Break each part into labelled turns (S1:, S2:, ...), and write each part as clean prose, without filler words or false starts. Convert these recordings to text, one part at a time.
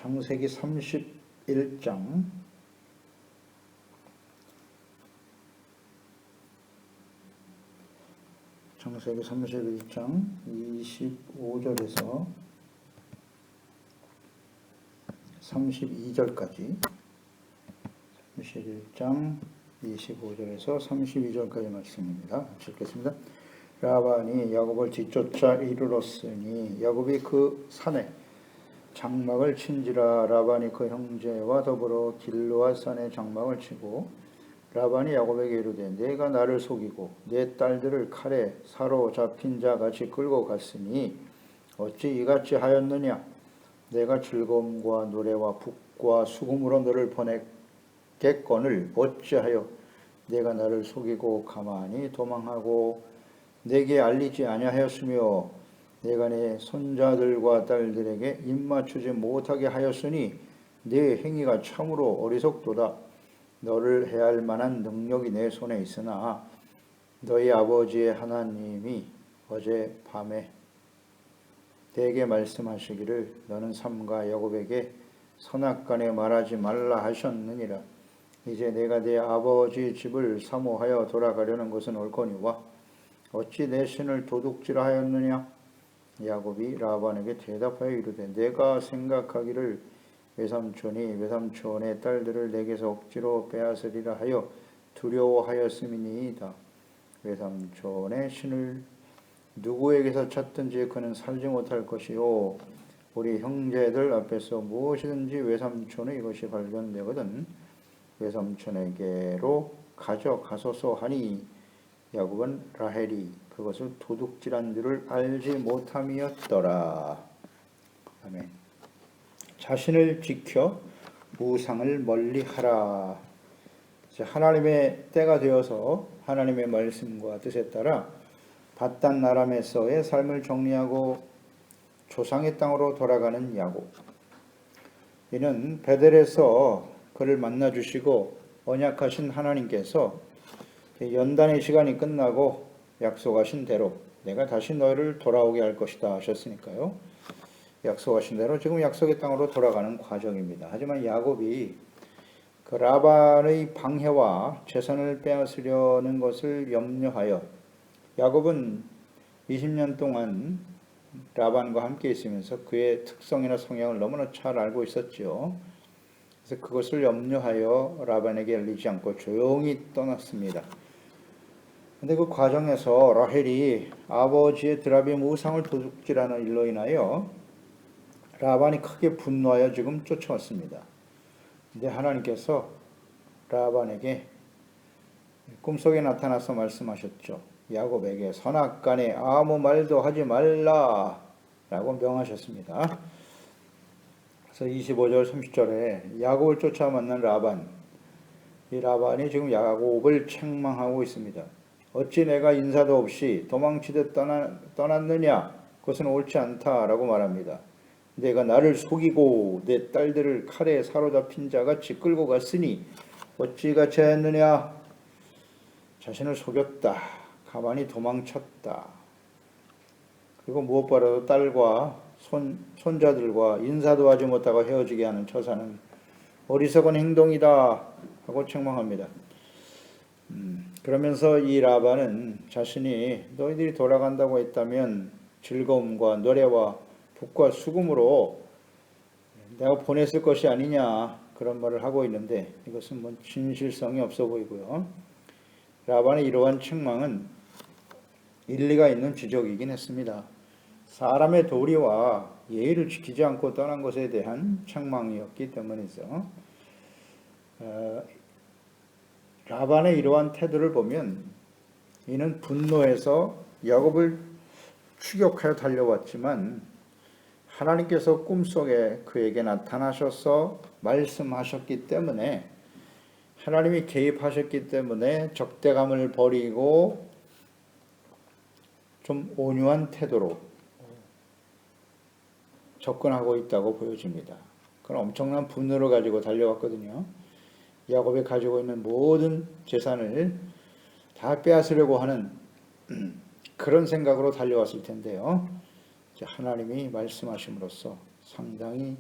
S1: 창세기 31장 25절에서 32절까지 31장 25절에서 32절까지 말씀입니다. 읽겠습니다. 라반이 야곱을 뒤쫓아 이르렀으니 야곱이 그 산에 장막을 친지라. 라반이 그 형제와 더불어 길르앗 산에 장막을 치고 라반이 야곱에게 이르되 내가 나를 속이고 내 딸들을 칼에 사로잡힌 자 같이 끌고 갔으니 어찌 이같이 하였느냐. 내가 즐거움과 노래와 북과 수금으로 너를 보냈겠거늘 어찌하여 내가 나를 속이고 가만히 도망하고 내게 알리지 아니하였으며 내가 내 손자들과 딸들에게 입맞추지 못하게 하였으니 내 행위가 참으로 어리석도다. 너를 해할 만한 능력이 내 손에 있으나 너희 아버지의 하나님이 어제 밤에 내게 말씀하시기를 너는 삼가 야곱에게 선악간에 말하지 말라 하셨느니라. 이제 내가 내 아버지 집을 사모하여 돌아가려는 것은 옳거니와 어찌 내 신을 도둑질하였느냐. 야곱이 라반에게 대답하여 이르되 내가 생각하기를 외삼촌이 외삼촌의 딸들을 내게서 억지로 빼앗으리라 하여 두려워하였음이니이다. 외삼촌의 신을 누구에게서 찾든지 그는 살지 못할 것이요 우리 형제들 앞에서 무엇이든지 외삼촌의 이것이 발견되거든 외삼촌에게로 가져가소서 하니 야곱은 라헬이 그것을 도둑질한 줄을 알지 못함이었더라. 아멘. 자신을 지켜 우상을 멀리하라. 하나님의 때가 되어서 하나님의 말씀과 뜻에 따라 바단 아람에서의 삶을 정리하고 조상의 땅으로 돌아가는 야곱. 이는 베델에서 그를 만나주시고 언약하신 하나님께서 연단의 시간이 끝나고 약속하신 대로 내가 다시 너희를 돌아오게 할 것이다 하셨으니까요. 약속하신 대로 지금 약속의 땅으로 돌아가는 과정입니다. 하지만 야곱이 그 라반의 방해와 재산을 빼앗으려는 것을 염려하여 야곱은 20년 동안 라반과 함께 있으면서 그의 특성이나 성향을 너무나 잘 알고 있었죠. 그래서 그것을 염려하여 라반에게 알리지 않고 조용히 떠났습니다. 근데 그 과정에서 라헬이 아버지의 드라빔 우상을 도둑질하는 일로 인하여 라반이 크게 분노하여 지금 쫓아왔습니다. 근데 하나님께서 라반에게 꿈속에 나타나서 말씀하셨죠. 야곱에게 선악간에 아무 말도 하지 말라 라고 명하셨습니다. 그래서 25절 30절에 야곱을 쫓아 만난 라반, 이 라반이 지금 야곱을 책망하고 있습니다. 어찌 내가 인사도 없이 도망치듯 떠났느냐. 그것은 옳지 않다라고 말합니다. 내가 나를 속이고 내 딸들을 칼에 사로잡힌 자같이 끌고 갔으니 어찌 같이 하였느냐. 자신을 속였다. 가만히 도망쳤다. 그리고 무엇보다도 딸과 손자들과 인사도 하지 못하고 헤어지게 하는 처사는 어리석은 행동이다 하고 책망합니다. 그러면서 이 라반은 자신이 너희들이 돌아간다고 했다면 즐거움과 노래와 북과 수금으로 내가 보냈을 것이 아니냐 그런 말을 하고 있는데 이것은 뭐 진실성이 없어 보이고요. 라반의 이러한 책망은 일리가 있는 지적이긴 했습니다. 사람의 도리와 예의를 지키지 않고 떠난 것에 대한 책망이었기 때문이죠. 라반의 이러한 태도를 보면 이는 분노해서 야곱을 추격하여 달려왔지만 하나님께서 꿈속에 그에게 나타나셔서 말씀하셨기 때문에 하나님이 개입하셨기 때문에 적대감을 버리고 좀 온유한 태도로 접근하고 있다고 보여집니다. 그건 엄청난 분노를 가지고 달려왔거든요. 야곱이 가지고 있는 모든 재산을 다 빼앗으려고 하는 그런 생각으로 달려왔을 텐데요. 하나님이 말씀하심으로써 상당히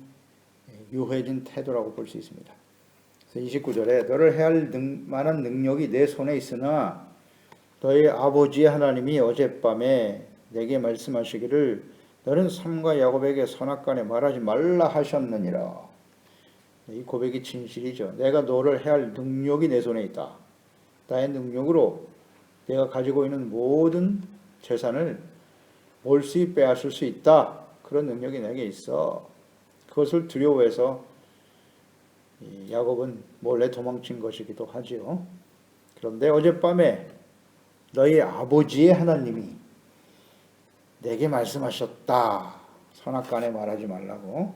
S1: 유해진 태도라고 볼 수 있습니다. 그래서 29절에 너를 해할 만한 능력이 내 손에 있으나 너의 아버지의 하나님이 어젯밤에 내게 말씀하시기를 너는 삼가 야곱에게 선악간에 말하지 말라 하셨느니라. 이 고백이 진실이죠. 내가 너를 해할 능력이 내 손에 있다. 나의 능력으로 내가 가지고 있는 모든 재산을 몰수히 빼앗을 수 있다. 그런 능력이 내게 있어. 그것을 두려워해서 야곱은 몰래 도망친 것이기도 하지요. 그런데 어젯밤에 너희 아버지의 하나님이 내게 말씀하셨다. 선악간에 말하지 말라고.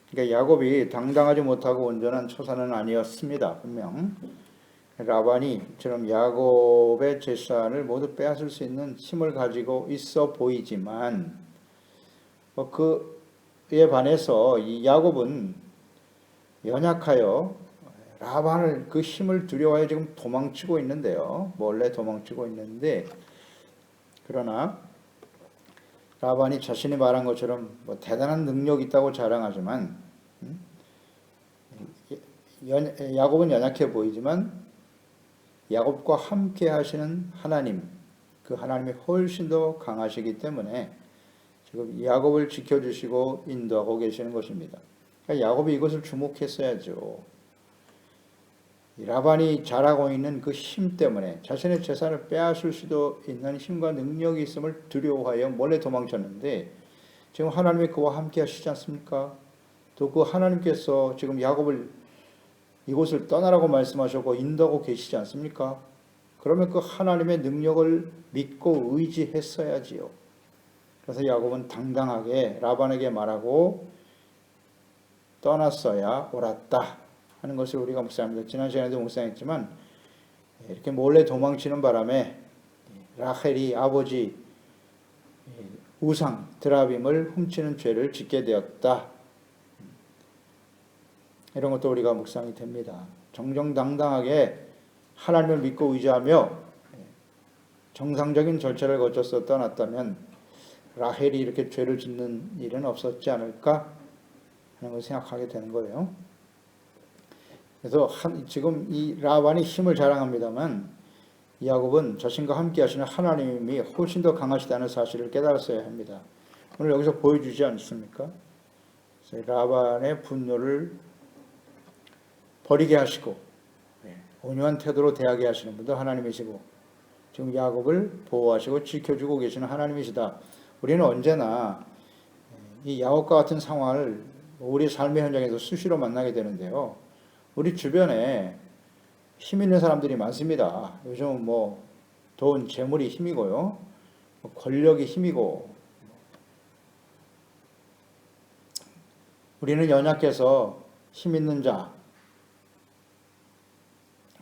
S1: 그러니까 야곱이 당당하지 못하고 온전한 처사는 아니었습니다. 분명 라반이 이처럼 야곱의 재산을 모두 빼앗을 수 있는 힘을 가지고 있어 보이지만 그에 반해서 이 야곱은 연약하여 라반을 그 힘을 두려워해 지금 도망치고 있는데요. 몰래 도망치고 있는데 그러나 라반이 자신이 말한 것처럼 대단한 능력이 있다고 자랑하지만 야곱은 연약해 보이지만 야곱과 함께 하시는 하나님, 그 하나님이 훨씬 더 강하시기 때문에 지금 야곱을 지켜주시고 인도하고 계시는 것입니다. 그러니까 야곱이 이것을 주목했어야죠. 라반이 잘하고 있는 그 힘 때문에 자신의 재산을 빼앗을 수도 있는 힘과 능력이 있음을 두려워하여 몰래 도망쳤는데 지금 하나님이 그와 함께 하시지 않습니까? 또 그 하나님께서 지금 야곱을 이곳을 떠나라고 말씀하셨고 인도하고 계시지 않습니까? 그러면 그 하나님의 능력을 믿고 의지했어야지요. 그래서 야곱은 당당하게 라반에게 말하고 떠났어야 옳았다 하는 것을 우리가 묵상합니다. 지난 시간에도 묵상했지만 이렇게 몰래 도망치는 바람에 라헬이 아버지 우상 드라빔을 훔치는 죄를 짓게 되었다. 이런 것도 우리가 묵상이 됩니다. 정정당당하게 하나님을 믿고 의지하며 정상적인 절차를 거쳐서 떠났다면 라헬이 이렇게 죄를 짓는 일은 없었지 않을까 하는 것을 생각하게 되는 거예요. 그래서 지금 이 라반이 힘을 자랑합니다만 야곱은 자신과 함께 하시는 하나님이 훨씬 더 강하시다는 사실을 깨달았어야 합니다. 오늘 여기서 보여주지 않습니까? 라반의 분노를 버리게 하시고 온유한 태도로 대하게 하시는 분도 하나님이시고 지금 야곱을 보호하시고 지켜주고 계시는 하나님이시다. 우리는 언제나 이 야곱과 같은 상황을 우리 삶의 현장에서 수시로 만나게 되는데요. 우리 주변에 힘 있는 사람들이 많습니다. 요즘은 돈, 재물이 힘이고요. 권력이 힘이고 우리는 연약해서 힘 있는 자,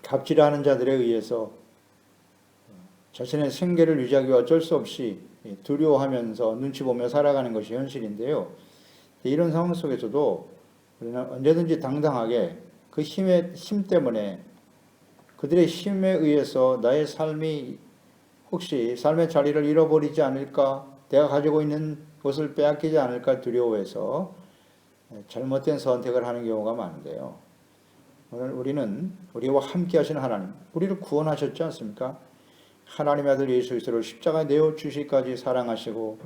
S1: 갑질하는 자들에 의해서 자신의 생계를 유지하기 위해 어쩔 수 없이 두려워하면서 눈치 보며 살아가는 것이 현실인데요. 이런 상황 속에서도 우리는 언제든지 당당하게 그 힘 때문에 그들의 힘에 의해서 나의 삶이 혹시 삶의 자리를 잃어버리지 않을까, 내가 가지고 있는 것을 빼앗기지 않을까 두려워해서 잘못된 선택을 하는 경우가 많은데요. 오늘 우리는 우리와 함께 하시는 하나님, 우리를 구원하셨지 않습니까? 하나님의 아들 예수 그리스도를 십자가에 내어주시기까지 사랑하시고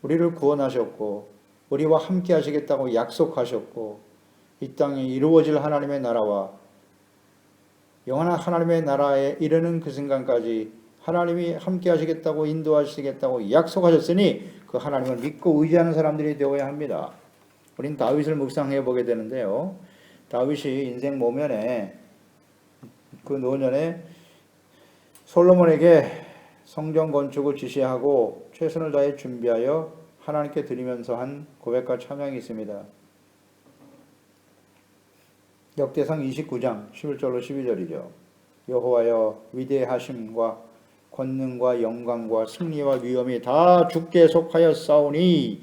S1: 우리를 구원하셨고 우리와 함께 하시겠다고 약속하셨고 이 땅에 이루어질 하나님의 나라와 영원한 하나님의 나라에 이르는 그 순간까지 하나님이 함께 하시겠다고 인도하시겠다고 약속하셨으니 그 하나님을 믿고 의지하는 사람들이 되어야 합니다. 우린 다윗을 묵상해 보게 되는데요. 다윗이 인생 모면에 그 노년에 솔로몬에게 성전 건축을 지시하고 최선을 다해 준비하여 하나님께 드리면서 한 고백과 찬양이 있습니다. 역대상 29장 11절로 12절이죠. 여호와여 위대하심과 권능과 영광과 승리와 위엄이 다 주께 속하여 싸우니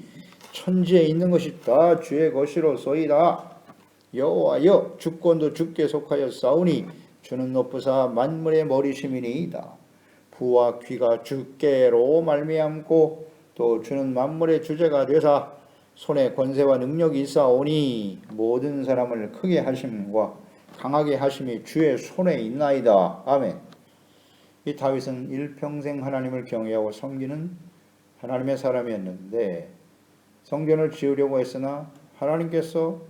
S1: 천지에 있는 것이 다 주의 것이로소이다. 여호와여 주권도 주께 속하여 싸우니 주는 높으사 만물의 머리심이니이다. 부와 귀가 주께로 말미암고 또 주는 만물의 주제가 되사 손에 권세와 능력이 있사오니 모든 사람을 크게 하심과 강하게 하심이 주의 손에 있나이다. 아멘. 이 다윗은 일평생 하나님을 경외하고 섬기는 하나님의 사람이었는데 성전을 지으려고 했으나 하나님께서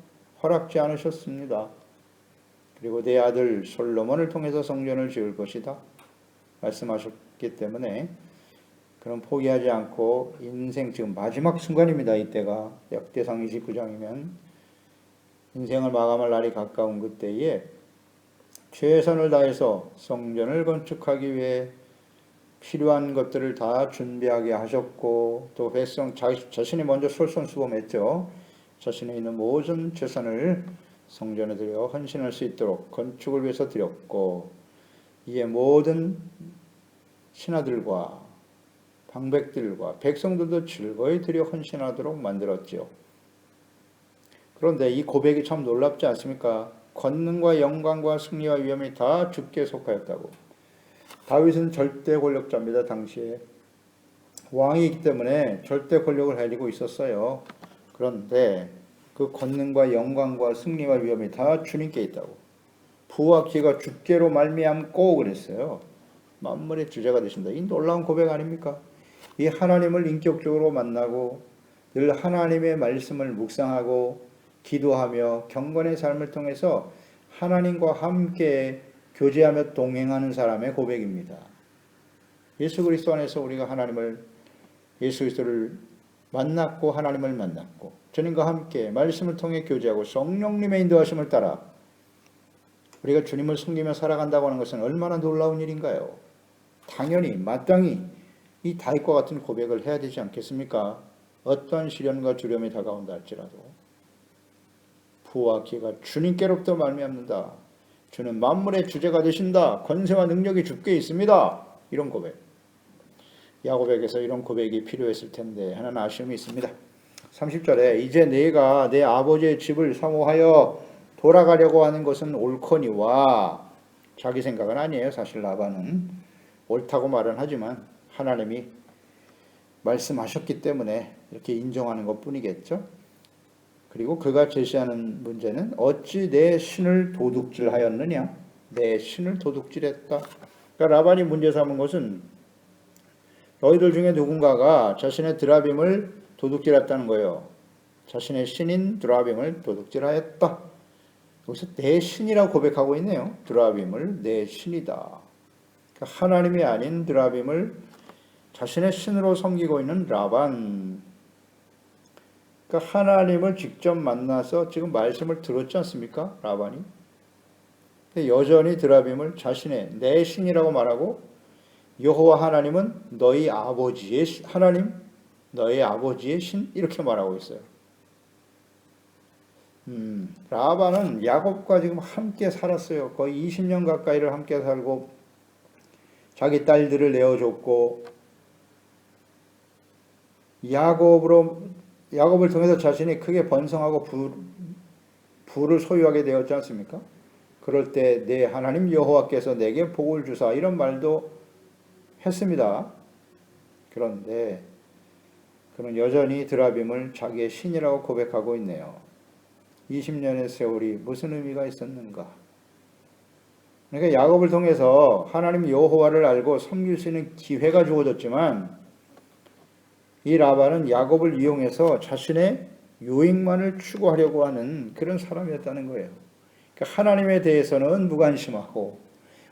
S1: 허락지 않으셨습니다. 그리고 내 아들 솔로몬을 통해서 성전을 지을 것이다 말씀하셨기 때문에 그럼 포기하지 않고 인생 지금 마지막 순간입니다. 이때가 역대상 29장이면 인생을 마감할 날이 가까운 그때에 최선을 다해서 성전을 건축하기 위해 필요한 것들을 다 준비하게 하셨고 또 백성 자신이 먼저 솔선수범했죠. 자신의 있는 모든 재산을 성전에 들여 헌신할 수 있도록 건축을 위해서 드렸고 이에 모든 신하들과 방백들과 백성들도 즐거이 드려 헌신하도록 만들었지요. 그런데 이 고백이 참 놀랍지 않습니까? 권능과 영광과 승리와 위엄이 다 주께 속하였다고. 다윗은 절대 권력자입니다. 당시에 왕이기 때문에 절대 권력을 가지고 있었어요. 그런데 그 권능과 영광과 승리와 위엄이 다 주님께 있다고. 부와 기가 주께로 말미암고 그랬어요. 만물의 주제가 되신다. 이 놀라운 고백 아닙니까? 이 하나님을 인격적으로 만나고 늘 하나님의 말씀을 묵상하고 기도하며 경건의 삶을 통해서 하나님과 함께 교제하며 동행하는 사람의 고백입니다. 예수 그리스도 안에서 우리가 예수 그리스도를 만났고 하나님을 만났고 주님과 함께 말씀을 통해 교제하고 성령님의 인도하심을 따라 우리가 주님을 섬기며 살아간다고 하는 것은 얼마나 놀라운 일인가요? 당연히 마땅히 이 다윗과 같은 고백을 해야 되지 않겠습니까? 어떠한 시련과 두려움이 다가온다 할지라도 부와 기가 주님께로부터 말미암는다. 주는 만물의 주제가 되신다. 권세와 능력이 주께 있습니다. 이런 고백. 야곱에게서 이런 고백이 필요했을 텐데 하나는 아쉬움이 있습니다. 30절에 이제 내가 내 아버지의 집을 사모하여 돌아가려고 하는 것은 옳거니와 자기 생각은 아니에요. 사실 라반은 옳다고 말은 하지만 하나님이 말씀하셨기 때문에 이렇게 인정하는 것뿐이겠죠. 그리고 그가 제시하는 문제는 어찌 내 신을 도둑질하였느냐. 내 신을 도둑질했다. 그러니까 라반이 문제 삼은 것은 너희들 중에 누군가가 자신의 드라빔을 도둑질했다는 거예요. 자신의 신인 드라빔을 도둑질하였다. 여기서 내 신이라고 고백하고 있네요. 드라빔을 내 신이다. 그러니까 하나님이 아닌 드라빔을 자신의 신으로 섬기고 있는 라반. 그러니까 하나님을 직접 만나서 지금 말씀을 들었지 않습니까? 라반이. 여전히 드라빔을 자신의 내 신이라고 말하고 여호와 하나님은 너희 아버지의 하나님, 너희 아버지의 신 이렇게 말하고 있어요. 라반은 야곱과 지금 함께 살았어요. 거의 20년 가까이를 함께 살고 자기 딸들을 내어줬고 야곱을 통해서 자신이 크게 번성하고 부를 소유하게 되었지 않습니까? 그럴 때 내 하나님 여호와께서 내게 복을 주사 이런 말도 했습니다. 그런데 그는 여전히 드라빔을 자기의 신이라고 고백하고 있네요. 20년의 세월이 무슨 의미가 있었는가? 그러니까 야곱을 통해서 하나님 여호와를 알고 섬길 수 있는 기회가 주어졌지만 이 라반은 야곱을 이용해서 자신의 유익만을 추구하려고 하는 그런 사람이었다는 거예요. 그러니까 하나님에 대해서는 무관심하고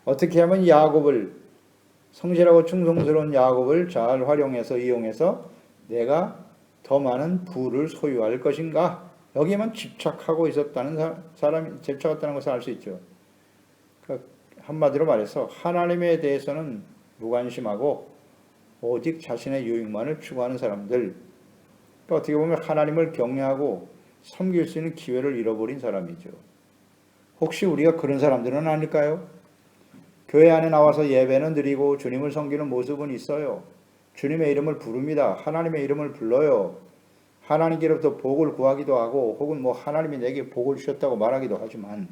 S1: 어떻게 하면 야곱을 성실하고 충성스러운 야곱을 잘 활용해서 이용해서 내가 더 많은 부를 소유할 것인가 여기에만 집착하고 있었다는 사람이 집착했다는 것을 알 수 있죠. 그러니까 한마디로 말해서 하나님에 대해서는 무관심하고 오직 자신의 유익만을 추구하는 사람들. 그러니까 어떻게 보면 하나님을 경외하고 섬길 수 있는 기회를 잃어버린 사람이죠. 혹시 우리가 그런 사람들은 아닐까요? 교회 안에 나와서 예배는 드리고 주님을 섬기는 모습은 있어요. 주님의 이름을 부릅니다. 하나님의 이름을 불러요. 하나님께로부터 복을 구하기도 하고 혹은 하나님이 내게 복을 주셨다고 말하기도 하지만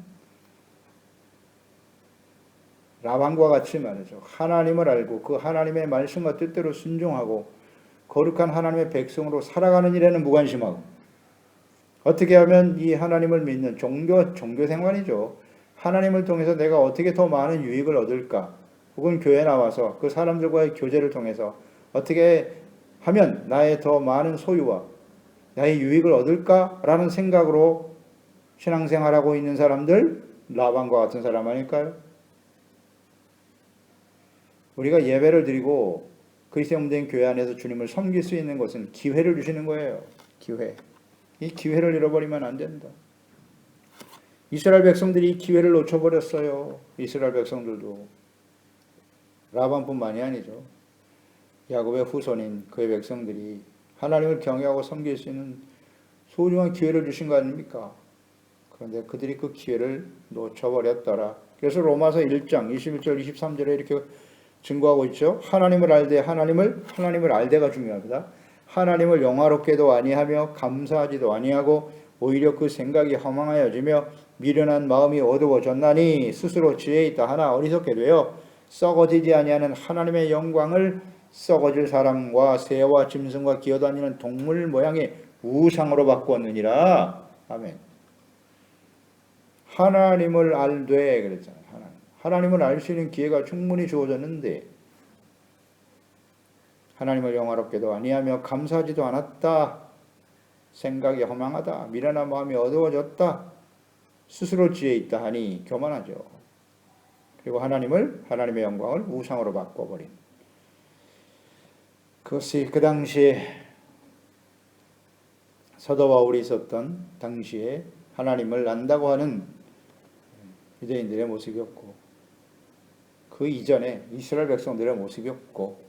S1: 라반과 같이 말이죠. 하나님을 알고 그 하나님의 말씀과 뜻대로 순종하고 거룩한 하나님의 백성으로 살아가는 일에는 무관심하고 어떻게 하면 이 하나님을 믿는 종교 생활이죠. 하나님을 통해서 내가 어떻게 더 많은 유익을 얻을까? 혹은 교회 나와서 그 사람들과의 교제를 통해서 어떻게 하면 나의 더 많은 소유와 나의 유익을 얻을까라는 생각으로 신앙생활하고 있는 사람들, 라반과 같은 사람 아닐까요? 우리가 예배를 드리고 그리스도인 교회 안에서 주님을 섬길 수 있는 것은 기회를 주시는 거예요. 기회. 이 기회를 잃어버리면 안 된다. 이스라엘 백성들이 이 기회를 놓쳐버렸어요. 이스라엘 백성들도. 라반뿐만이 아니죠. 야곱의 후손인 그의 백성들이 하나님을 경외하고 섬길 수 있는 소중한 기회를 주신 거 아닙니까? 그런데 그들이 그 기회를 놓쳐버렸더라. 그래서 로마서 1장 21절 23절에 이렇게 증거하고 있죠. 하나님을 알되 하나님을 알되가 중요합니다. 하나님을 영화롭게도 아니하며 감사하지도 아니하고 오히려 그 생각이 허망하여지며 미련한 마음이 어두워졌나니 스스로 지혜 있다 하나 어리석게 되어 썩어지지 아니하는 하나님의 영광을 썩어질 사람과 새와 짐승과 기어다니는 동물 모양의 우상으로 바꾸었느니라. 아멘. 하나님을 알되 그랬잖아요. 하나님을 알 수 있는 기회가 충분히 주어졌는데 하나님을 영화롭게도 아니하며 감사하지도 않았다. 생각이 허망하다. 미련한 마음이 어두워졌다. 스스로 지혜 있다 하니 교만하죠. 그리고 하나님의 영광을 우상으로 바꿔버린. 그것이 그 당시에 사도 바울이 있었던 당시에 하나님을 안다고 하는 유대인들의 모습이었고 그 이전에 이스라엘 백성들의 모습이었고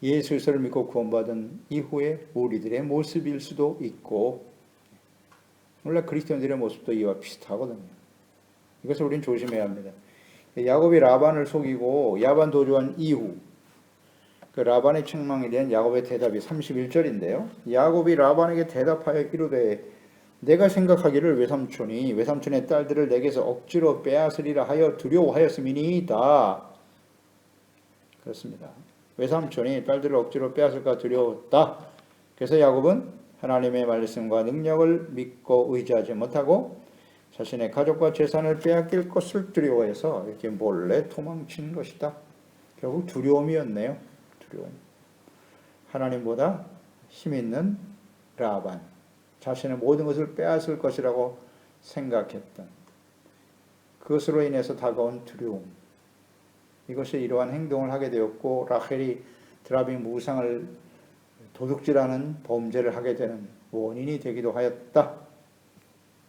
S1: 예수 그리스도를 믿고 구원받은 이후에 우리들의 모습일 수도 있고 물론 그리스도인들의 모습도 이와 비슷하거든요. 이것을 우리는 조심해야 합니다. 야곱이 라반을 속이고 야반 도주한 이후 그 라반의 책망에 대한 야곱의 대답이 31절인데요. 야곱이 라반에게 대답하여 이르되 내가 생각하기를 외삼촌의 딸들을 내게서 억지로 빼앗으리라 하여 두려워하였음이니이다. 그렇습니다. 외삼촌이 딸들을 억지로 빼앗을까 두려웠다. 그래서 야곱은 하나님의 말씀과 능력을 믿고 의지하지 못하고 자신의 가족과 재산을 빼앗길 것을 두려워해서 이렇게 몰래 도망친 것이다. 결국 두려움이었네요. 두려움. 하나님보다 힘있는 라반. 자신의 모든 것을 빼앗을 것이라고 생각했던 그것으로 인해서 다가온 두려움. 이것이 이러한 행동을 하게 되었고 라헬이 드라빔 우상을 도둑질하는 범죄를 하게 되는 원인이 되기도 하였다.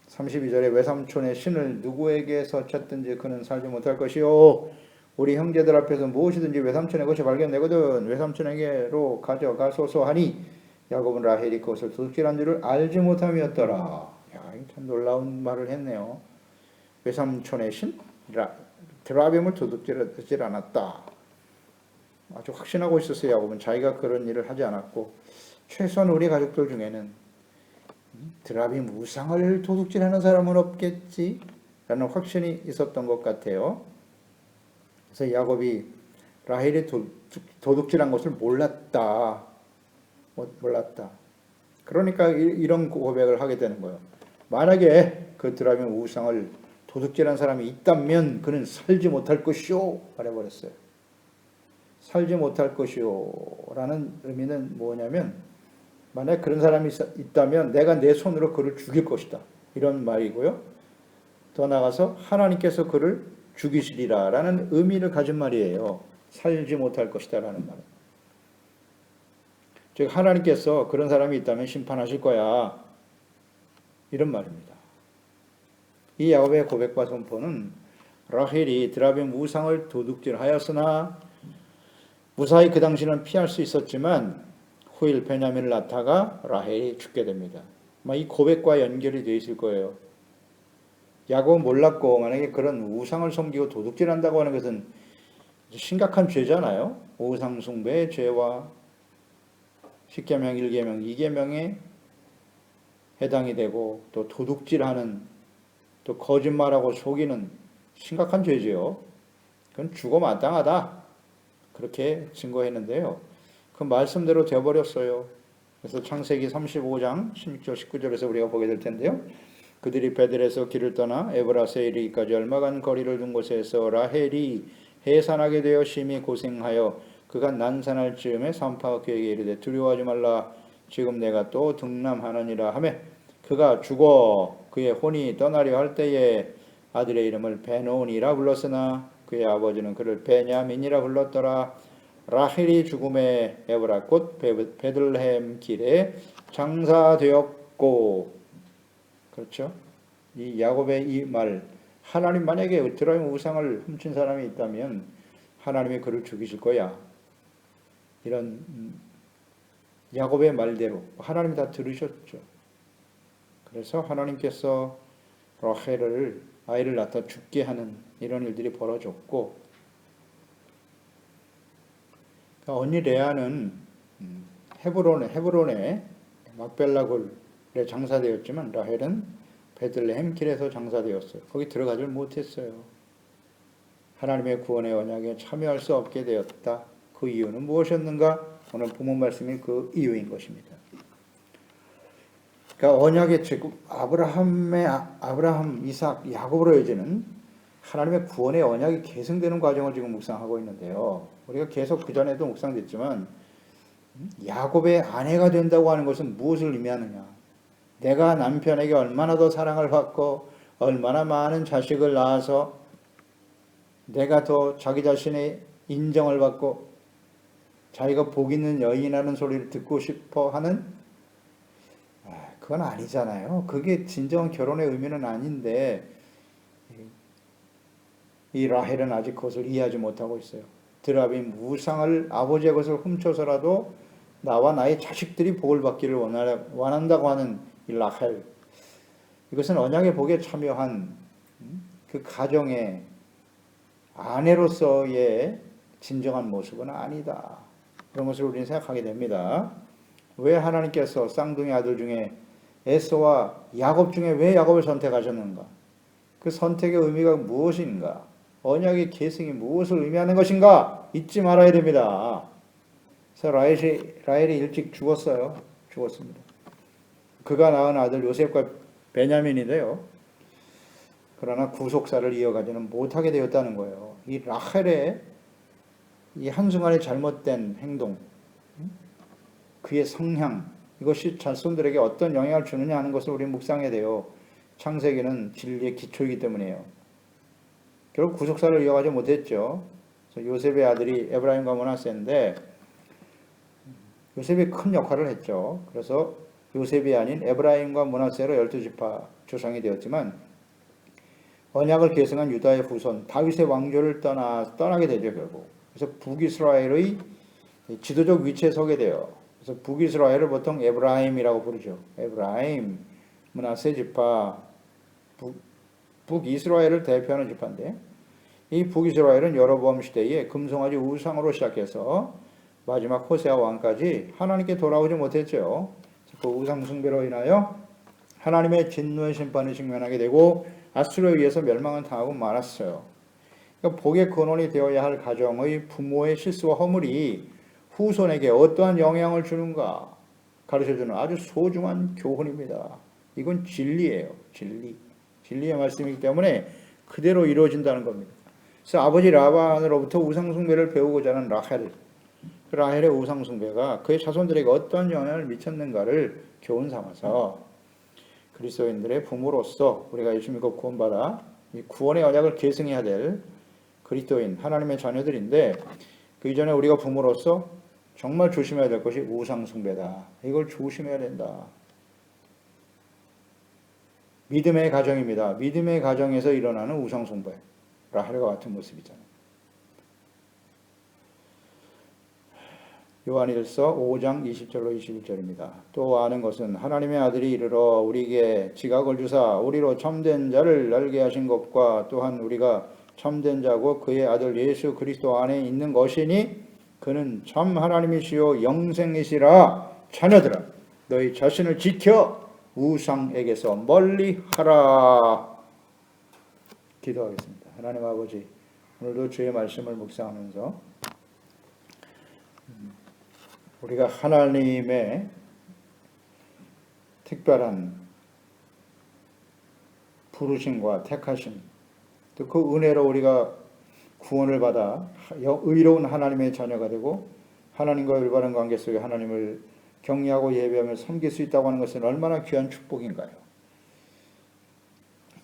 S1: 32절에 외삼촌의 신을 누구에게서 찾든지 그는 살지 못할 것이요 우리 형제들 앞에서 무엇이든지 외삼촌의 것이 발견되거든 외삼촌에게로 가져가소서 하니 야곱은 라헬이 그것을 도둑질한 줄을 알지 못함이었더라. 야, 참 놀라운 말을 했네요. 외삼촌의 신? 드라빔을 도둑질하지 않았다. 아주 확신하고 있었어요. 야곱은 자기가 그런 일을 하지 않았고 최소한 우리 가족들 중에는 드라빔 우상을 도둑질하는 사람은 없겠지 라는 확신이 있었던 것 같아요. 그래서 야곱이 라헬이 도둑질한 것을 몰랐다. 그러니까 이런 고백을 하게 되는 거예요. 만약에 그 드라빔 우상을 도둑질한 사람이 있다면 그는 살지 못할 것이요 말해버렸어요. 살지 못할 것이요 라는 의미는 뭐냐면 만약 그런 사람이 있다면 내가 내 손으로 그를 죽일 것이다 이런 말이고요. 더 나아가서 하나님께서 그를 죽이시리라 라는 의미를 가진 말이에요. 살지 못할 것이다 라는 말은. 즉 하나님께서 그런 사람이 있다면 심판하실 거야 이런 말입니다. 이 야곱의 고백과 선포는 라헬이 드라빔 우상을 도둑질하였으나 무사히 그 당시는 피할 수 있었지만 후일 베냐민을 낳다가 라헬이 죽게 됩니다. 이 고백과 연결이 되어 있을 거예요. 야곱은 몰랐고 만약에 그런 우상을 섬기고 도둑질한다고 하는 것은 심각한 죄잖아요. 우상 숭배의 죄와 10계명, 1계명, 2계명에 해당이 되고 또 도둑질하는 또 거짓말하고 속이는 심각한 죄지요. 그건 죽어 마땅하다. 그렇게 증거했는데요. 그 말씀대로 되어버렸어요. 그래서 창세기 35장 16절 19절에서 우리가 보게 될 텐데요. 그들이 베들에서 길을 떠나 에브라스에 이르기까지 얼마간 거리를 둔 곳에서 라헬이 해산하게 되어 심히 고생하여 그가 난산할 즈음에 산파가 그에게 이르되 두려워하지 말라 지금 내가 또 등남하느니라 하며 그가 죽어 그의 혼이 떠나려 할 때에 아들의 이름을 베노니라 불렀으나 그의 아버지는 그를 베냐민이라 불렀더라. 라헬이 죽음에 에브라 곧 베들레헴 길에 장사되었고. 그렇죠? 이 야곱의 이 말, 하나님 만약에 드라임 우상을 훔친 사람이 있다면 하나님이 그를 죽이실 거야. 이런 야곱의 말대로 하나님이 다 들으셨죠. 그래서 하나님께서 라헬을 아이를 낳다 죽게 하는 이런 일들이 벌어졌고, 그러니까 언니 레아는 헤브론에 막벨라 굴에 장사되었지만 라헬은 베들레헴 길에서 장사되었어요. 거기 들어가질 못했어요. 하나님의 구원의 언약에 참여할 수 없게 되었다. 그 이유는 무엇이었는가? 오늘 본문 말씀이 그 이유인 것입니다. 그러니까 언약의 즉 아브라함, 이삭, 야곱으로 이어지는 하나님의 구원의 언약이 계승되는 과정을 지금 묵상하고 있는데요. 우리가 계속 그 전에도 묵상됐지만 야곱의 아내가 된다고 하는 것은 무엇을 의미하느냐? 내가 남편에게 얼마나 더 사랑을 받고 얼마나 많은 자식을 낳아서 내가 더 자기 자신의 인정을 받고 자기가 복 있는 여인이라는 소리를 듣고 싶어 하는, 그건 아니잖아요. 그게 진정한 결혼의 의미는 아닌데 이 라헬은 아직 그것을 이해하지 못하고 있어요. 드라비 무상을 아버지의 것을 훔쳐서라도 나와 나의 자식들이 복을 받기를 원한다고 하는 이 라헬, 이것은 언약의 복에 참여한 그 가정의 아내로서의 진정한 모습은 아니다. 그런 것을 우리는 생각하게 됩니다. 왜 하나님께서 쌍둥이 아들 중에 에서와 야곱 중에 왜 야곱을 선택하셨는가? 그 선택의 의미가 무엇인가? 언약의 계승이 무엇을 의미하는 것인가? 잊지 말아야 됩니다. 그래서 라헬이 일찍 죽었습니다. 그가 낳은 아들 요셉과 베냐민인데요. 그러나 구속사를 이어가지는 못하게 되었다는 거예요. 이 라헬의 이 한순간의 잘못된 행동, 그의 성향, 이것이 자손들에게 어떤 영향을 주느냐 하는 것을 우리는 묵상해야 돼요. 창세기는 진리의 기초이기 때문이에요. 결국 구속사를 이어가지 못했죠. 그래서 요셉의 아들이 에브라임과 므낫세인데 요셉이 큰 역할을 했죠. 그래서 요셉이 아닌 에브라임과 므낫세로 12지파 조상이 되었지만 언약을 계승한 유다의 후손 다윗의 왕조를 떠나게 되죠. 결국. 그래서 북이스라엘의 지도적 위치에 서게 돼요. 그래서 북이스라엘을 보통 에브라임이라고 부르죠. 에브라임, 므낫세 지파, 북이스라엘을 대표하는 지파인데, 이 북이스라엘은 여로보암 시대에 금송아지 우상으로 시작해서 마지막 호세아 왕까지 하나님께 돌아오지 못했죠. 그 우상 숭배로 인하여 하나님의 진노의 심판에 직면하게 되고 아수르에 의해서 멸망을 당하고 말았어요. 그러니까 복의 근원이 되어야 할 가정의 부모의 실수와 허물이 후손에게 어떠한 영향을 주는가 가르쳐주는 아주 소중한 교훈입니다. 이건 진리예요. 진리의 말씀이기 때문에 그대로 이루어진다는 겁니다. 그래서 아버지 라반으로부터 우상숭배를 배우고자 하는 라헬의 우상숭배가 그의 자손들에게 어떤 영향을 미쳤는가를 교훈 삼아서 그리스도인들의 부모로서 우리가 예수 믿고 구원받아 이 구원의 언약을 계승해야 될 그리스도인 하나님의 자녀들인데, 그 이전에 우리가 부모로서 정말 조심해야 될 것이 우상숭배다. 이걸 조심해야 된다. 믿음의 가정입니다. 믿음의 가정에서 일어나는 우상숭배, 라헬과 같은 모습이잖아요. 요한일서 5장 20절로 21절입니다. 또 아는 것은 하나님의 아들이 이르러 우리에게 지각을 주사 우리로 참된 자를 알게 하신 것과 또한 우리가 참된 자고 그의 아들 예수 그리스도 안에 있는 것이니 그는 참 하나님이시요 영생이시라. 자녀들아 너희 자신을 지켜 우상에게서 멀리하라. 기도하겠습니다. 하나님 아버지, 오늘도 주의 말씀을 묵상하면서 우리가 하나님의 특별한 부르심과 택하심, 또 그 은혜로 우리가 구원을 받아 의로운 하나님의 자녀가 되고 하나님과 올바른 관계 속에 하나님을 경외하고 예배하며 섬길 수 있다고 하는 것은 얼마나 귀한 축복인가요?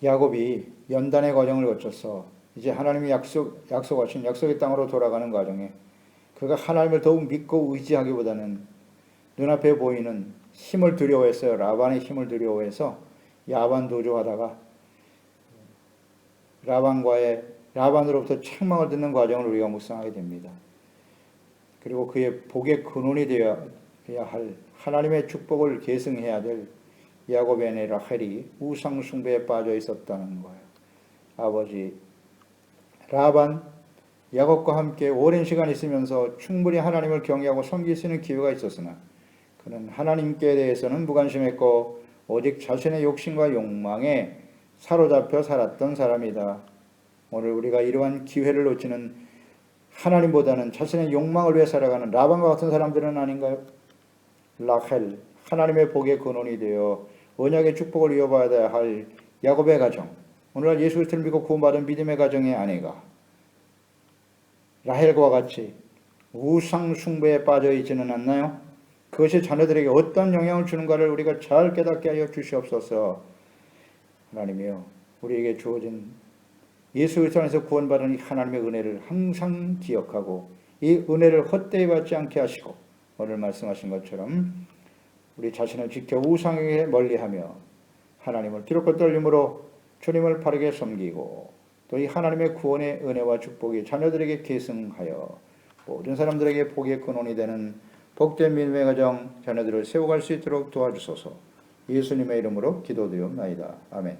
S1: 야곱이 연단의 과정을 거쳐서 이제 하나님이 약속하신 약속의 땅으로 돌아가는 과정에 그가 하나님을 더욱 믿고 의지하기보다는 눈앞에 보이는 힘을 두려워했어요. 라반의 힘을 두려워해서 야반 도주하다가 라반으로부터 책망을 듣는 과정을 우리가 묵상하게 됩니다. 그리고 그의 복의 근원이 되어야 할 하나님의 축복을 계승해야 될 야곱의 아내 라헬이 우상 숭배에 빠져 있었다는 거예요. 아버지 라반 야곱과 함께 오랜 시간 있으면서 충분히 하나님을 경외하고 섬길 수 있는 기회가 있었으나 그는 하나님께 대해서는 무관심했고 오직 자신의 욕심과 욕망에 사로잡혀 살았던 사람이다. 오늘 우리가 이러한 기회를 놓치는 하나님보다는 자신의 욕망을 위해 살아가는 라반과 같은 사람들은 아닌가요? 라헬, 하나님의 복의 근원이 되어 언약의 축복을 이어받아야 할 야곱의 가정, 오늘날 예수 그리스도를 믿고 구원받은 믿음의 가정의 아내가 라헬과 같이 우상 숭배에 빠져 있지는 않나요? 그것이 자녀들에게 어떤 영향을 주는가를 우리가 잘 깨닫게 하여 주시옵소서. 하나님이여, 우리에게 주어진 예수 그리스도 안에서 구원받은 이 하나님의 은혜를 항상 기억하고 이 은혜를 헛되이 받지 않게 하시고 오늘 말씀하신 것처럼 우리 자신을 지켜 우상에게 멀리하며 하나님을 기록과 떨림으로 주님을 바르게 섬기고 또 이 하나님의 구원의 은혜와 축복이 자녀들에게 계승하여 모든 사람들에게 복의 근원이 되는 복된 믿음의 가정 자녀들을 세워갈 수 있도록 도와주소서. 예수님의 이름으로 기도드리옵나이다. 아멘.